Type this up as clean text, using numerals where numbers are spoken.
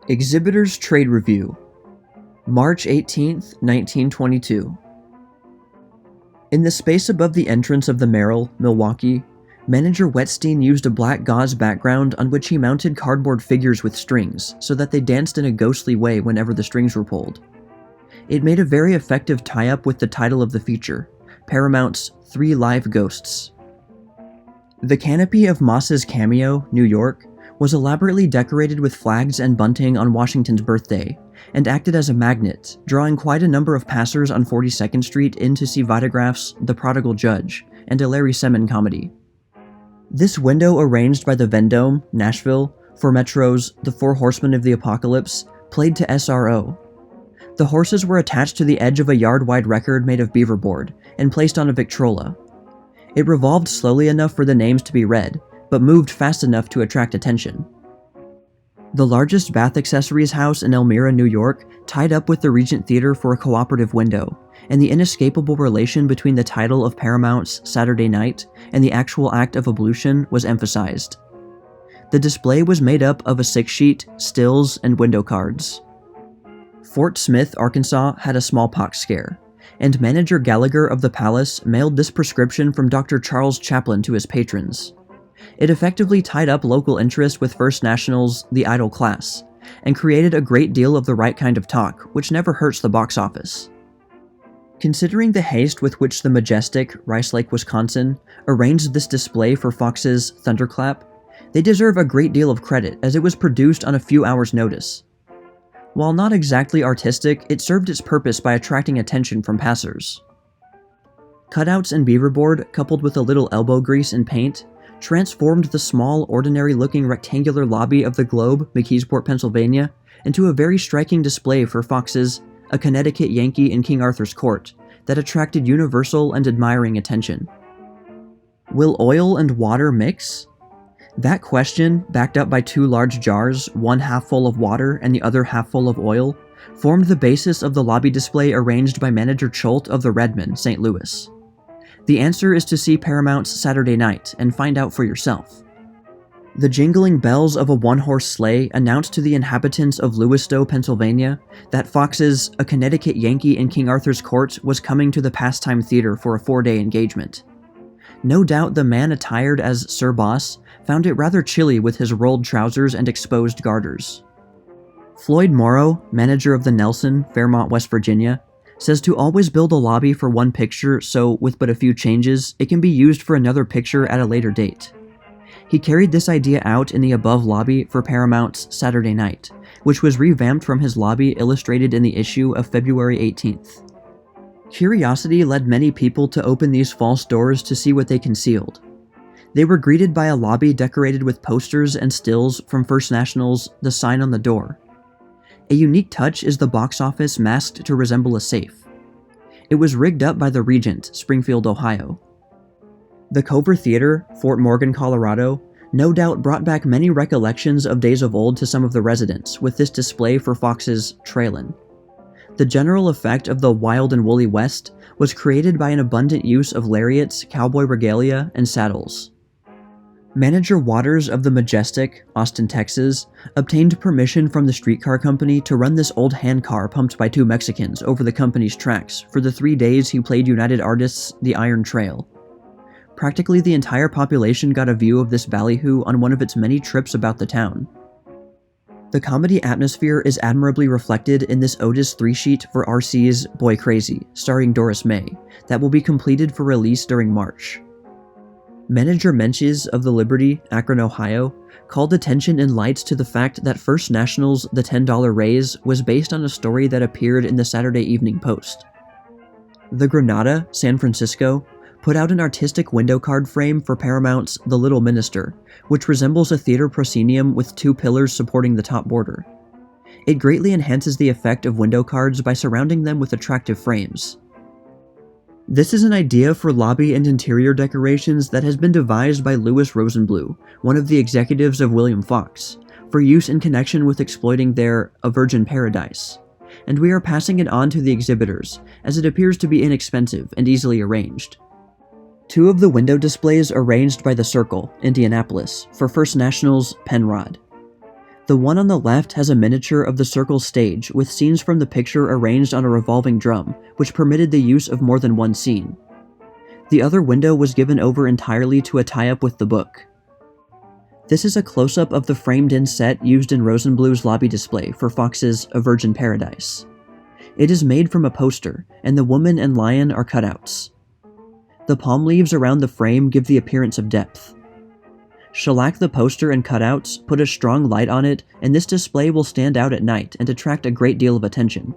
Exhibitors Trade Review, March 18, 1922. In the space above the entrance of the Merrill, Milwaukee, Manager Wetstein used a black gauze background on which he mounted cardboard figures with strings so that they danced in a ghostly way whenever the strings were pulled. It made a very effective tie-up with the title of the feature, Paramount's 3 Live Ghosts. The canopy of Moss's Cameo, New York, was elaborately decorated with flags and bunting on Washington's birthday, and acted as a magnet, drawing quite a number of passers on 42nd Street in to see Vitagraph's The Prodigal Judge and a Larry Semin comedy. This window arranged by the Vendome, Nashville, for Metro's The Four Horsemen of the Apocalypse, played to SRO. The horses were attached to the edge of a yard-wide record made of beaverboard and placed on a Victrola. It revolved slowly enough for the names to be read, but moved fast enough to attract attention. The largest bath accessories house in Elmira, New York, tied up with the Regent Theater for a cooperative window, and the inescapable relation between the title of Paramount's Saturday Night and the actual act of ablution was emphasized. The display was made up of a 6-sheet, stills, and window cards. Fort Smith, Arkansas had a smallpox scare, and Manager Gallagher of the Palace mailed this prescription from Dr. Charles Chaplin to his patrons. It effectively tied up local interest with First National's The Idle Class, and created a great deal of the right kind of talk, which never hurts the box office. Considering the haste with which the majestic Rice Lake, Wisconsin, arranged this display for Fox's Thunderclap, they deserve a great deal of credit as it was produced on a few hours' notice. While not exactly artistic, it served its purpose by attracting attention from passers. Cutouts in beaverboard, coupled with a little elbow grease and paint, transformed the small, ordinary-looking rectangular lobby of the Globe, McKeesport, Pennsylvania, into a very striking display for Fox's A Connecticut Yankee in King Arthur's Court that attracted universal and admiring attention. Will oil and water mix? That question, backed up by 2 large jars, one half full of water and the other half full of oil, formed the basis of the lobby display arranged by Manager Cholt of the Redmen, St. Louis. The answer is to see Paramount's Saturday Night and find out for yourself. The jingling bells of a one-horse sleigh announced to the inhabitants of Lewiston, Pennsylvania, that Fox's A Connecticut Yankee in King Arthur's Court was coming to the Pastime Theater for a 4-day engagement. No doubt the man attired as Sir Boss found it rather chilly with his rolled trousers and exposed garters. Floyd Morrow, manager of the Nelson, Fairmont, West Virginia, says to always build a lobby for one picture so, with but a few changes, it can be used for another picture at a later date. He carried this idea out in the above lobby for Paramount's Saturday Night, which was revamped from his lobby illustrated in the issue of February 18th. Curiosity led many people to open these false doors to see what they concealed. They were greeted by a lobby decorated with posters and stills from First National's The Sign on the Door. A unique touch is the box office masked to resemble a safe. It was rigged up by the Regent, Springfield, Ohio. The Cover Theater, Fort Morgan, Colorado, no doubt brought back many recollections of days of old to some of the residents with this display for Fox's Trailin'. The general effect of the wild and woolly West was created by an abundant use of lariats, cowboy regalia, and saddles. Manager Waters of the Majestic, Austin, Texas, obtained permission from the streetcar company to run this old handcar pumped by 2 Mexicans over the company's tracks for the 3 days he played United Artists' The Iron Trail. Practically the entire population got a view of this ballyhoo on one of its many trips about the town. The comedy atmosphere is admirably reflected in this Otis 3-sheet for RC's Boy Crazy, starring Doris May, that will be completed for release during March. Manager Menches of the Liberty, Akron, Ohio, called attention in lights to the fact that First National's The $10 Raise was based on a story that appeared in the Saturday Evening Post. The Granada, San Francisco, put out an artistic window card frame for Paramount's The Little Minister, which resembles a theater proscenium with 2 pillars supporting the top border. It greatly enhances the effect of window cards by surrounding them with attractive frames. This is an idea for lobby and interior decorations that has been devised by Louis Rosenblum, one of the executives of William Fox, for use in connection with exploiting their A Virgin Paradise, and we are passing it on to the exhibitors, as it appears to be inexpensive and easily arranged. 2 of the window displays arranged by the Circle, Indianapolis, for First National's Penrod. The one on the left has a miniature of the circle stage with scenes from the picture arranged on a revolving drum, which permitted the use of more than one scene. The other window was given over entirely to a tie-up with the book. This is a close-up of the framed-in set used in Rosenbluth's lobby display for Fox's A Virgin Paradise. It is made from a poster, and the woman and lion are cutouts. The palm leaves around the frame give the appearance of depth. Shellac the poster and cutouts, put a strong light on it, and this display will stand out at night and attract a great deal of attention.